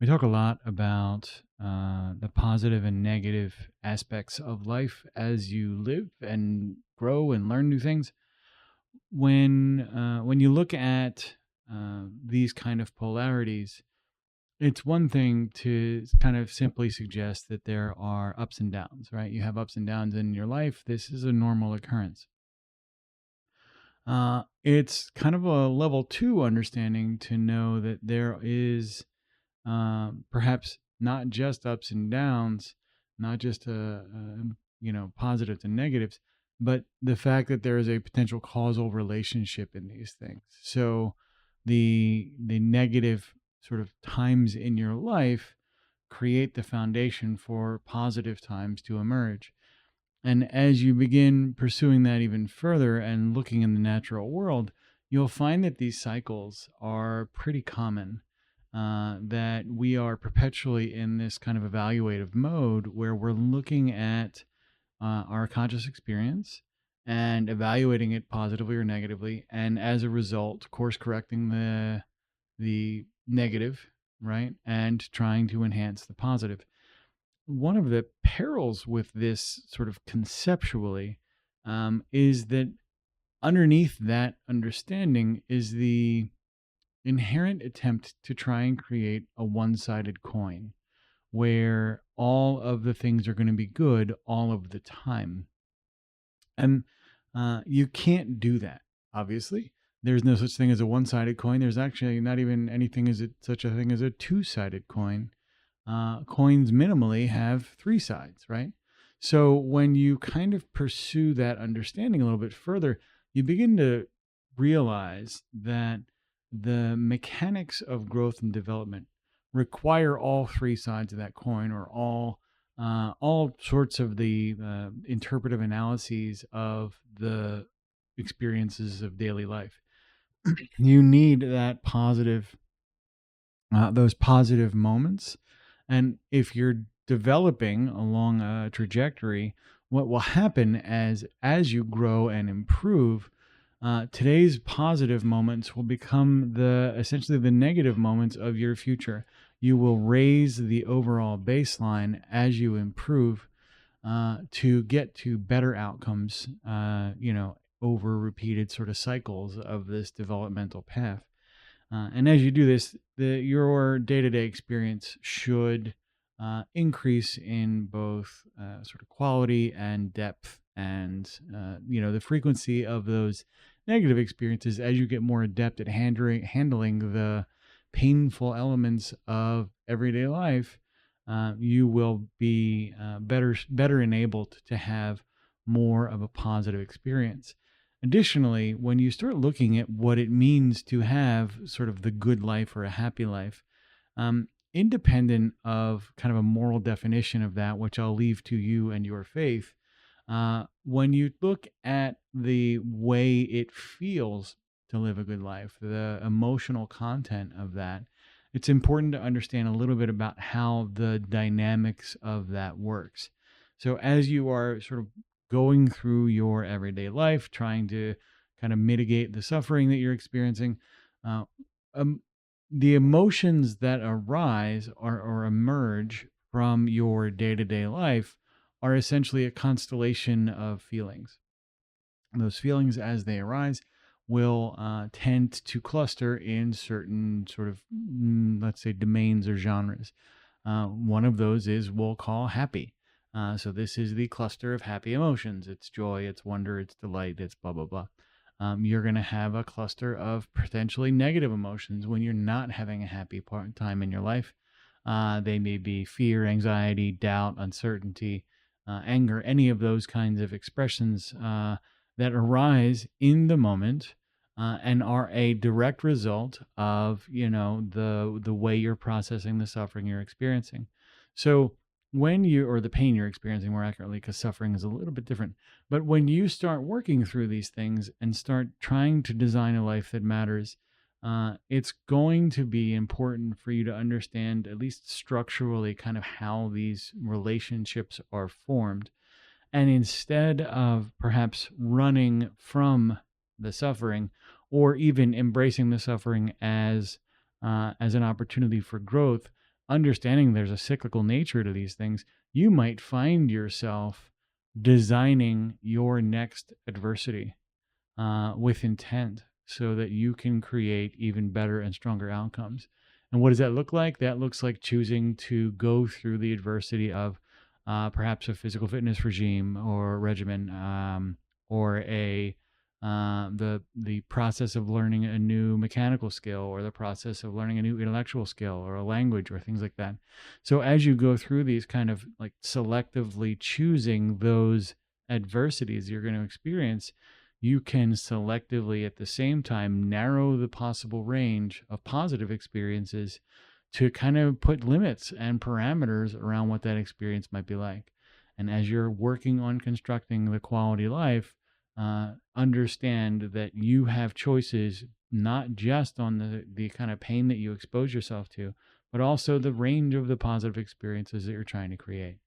We talk a lot about the positive and negative aspects of life as you live and grow and learn new things. When you look at these kind of polarities, it's one thing to kind of simply suggest that there are ups and downs, right? You have ups and downs in your life. This is a normal occurrence. It's kind of a level two understanding to know that there is perhaps not just ups and downs, not just positives and negatives, but the fact that there is a potential causal relationship in these things. So the negative sort of times in your life create the foundation for positive times to emerge. And as you begin pursuing that even further and looking in the natural world, you'll find that these cycles are pretty common. That we are perpetually in this kind of evaluative mode where we're looking at our conscious experience and evaluating it positively or negatively, and as a result, course correcting the negative, right, and trying to enhance the positive. One of the perils with this sort of conceptually is that underneath that understanding is the inherent attempt to try and create a one-sided coin where all of the things are going to be good all of the time. And you can't do that, obviously. There's no such thing as a one-sided coin. There's actually not even anything as such a thing as a two-sided coin. Coins minimally have three sides, right? So when you kind of pursue that understanding a little bit further, you begin to realize that the mechanics of growth and development require all three sides of that coin, or all sorts of the interpretive analyses of the experiences of daily life. You need that positive, those positive moments. And if you're developing along a trajectory, what will happen as you grow and improve, today's positive moments will become the essentially the negative moments of your future. You will raise the overall baseline as you improve to get to better outcomes. Over repeated sort of cycles of this developmental path. And as you do this, your day to day experience should increase in both sort of quality and depth, and the frequency of those negative experiences as you get more adept at handling the painful elements of everyday life. You will be better enabled to have more of a positive experience. Additionally, when you start looking at what it means to have sort of the good life or a happy life, independent of kind of a moral definition of that, which I'll leave to you and your faith, when you look at the way it feels to live a good life, the emotional content of that, it's important to understand a little bit about how the dynamics of that works. So as you are sort of going through your everyday life, trying to kind of mitigate the suffering that you're experiencing, uh, um, the emotions that arise or emerge from your day to day life are essentially a constellation of feelings. And those feelings, as they arise, will tend to cluster in certain sort of, let's say, domains or genres. One of those is we'll call happy. So this is the cluster of happy emotions. It's joy, it's wonder, it's delight, it's blah, blah, blah. You're going to have a cluster of potentially negative emotions when you're not having a happy time in your life. They may be fear, anxiety, doubt, uncertainty, anger, any of those kinds of expressions that arise in the moment and are a direct result of the way you're processing the suffering you're experiencing. So when you, or the pain you're experiencing more accurately, because suffering is a little bit different, but when you start working through these things and start trying to design a life that matters, it's going to be important for you to understand, at least structurally, kind of how these relationships are formed. And instead of perhaps running from the suffering, or even embracing the suffering as an opportunity for growth, understanding there's a cyclical nature to these things, you might find yourself designing your next adversity with intent so that you can create even better and stronger outcomes. And what does that look like? That looks like choosing to go through the adversity of perhaps a physical fitness regime or regimen, or the process of learning a new mechanical skill, or the process of learning a new intellectual skill or a language or things like that. So as you go through these, kind of like selectively choosing those adversities you're going to experience, you can selectively at the same time narrow the possible range of positive experiences to kind of put limits and parameters around what that experience might be like. And as you're working on constructing the quality life, understand that you have choices not just on the kind of pain that you expose yourself to, but also the range of the positive experiences that you're trying to create.